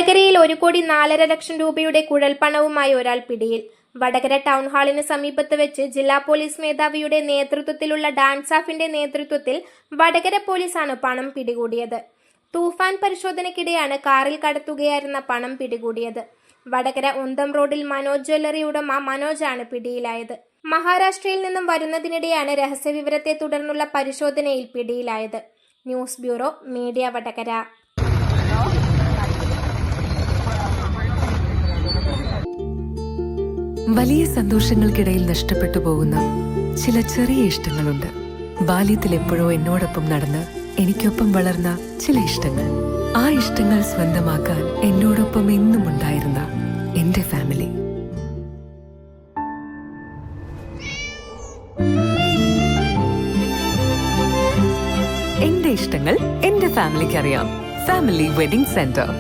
വടകരയിൽ 1,04,00,000 രൂപയുടെ കുഴൽപ്പണവുമായി ഒരാൾ പിടിയിൽ. വടകര ടൗൺ ഹാളിന് സമീപത്ത് വെച്ച് ജില്ലാ പോലീസ് മേധാവിയുടെ നേതൃത്വത്തിലുള്ള ഡാൻസ് ഓഫിന്റെ നേതൃത്വത്തിൽ വടകര പോലീസാണ് പണം പിടികൂടിയത്. തൂഫാൻ പരിശോധനയ്ക്കിടെയാണ് കാറിൽ കടത്തുകയായിരുന്ന പണം പിടികൂടിയത്. വടകര ഉന്തം റോഡിൽ മനോജ് ജ്വല്ലറി ഉടമ മനോജാണ് പിടിയിലായത്. മഹാരാഷ്ട്രയിൽ നിന്നും വരുന്നതിനിടെയാണ് രഹസ്യവിവരത്തെ തുടർന്നുള്ള പരിശോധനയിൽ പിടിയിലായത്. News bureau, media Vadakara. വലിയ സന്തോഷങ്ങൾക്കിടയിൽ നഷ്ടപ്പെട്ടു പോകുന്ന ചില ചെറിയ ഇഷ്ടങ്ങളുണ്ട്. ബാല്യത്തിൽ എപ്പോഴോ എന്നോടൊപ്പം നടന്ന് എനിക്കൊപ്പം വളർന്ന ചില ഇഷ്ടങ്ങൾ. ആ ഇഷ്ടങ്ങൾ സ്വന്തമാക്കാൻ എന്നോടൊപ്പം എന്നും ഉണ്ടായിരുന്ന എന്റെ ഫാമിലി. എന്റെ ഇഷ്ടങ്ങൾ എന്റെ ഫാമിലിക്ക് അറിയാം. Family wedding centre.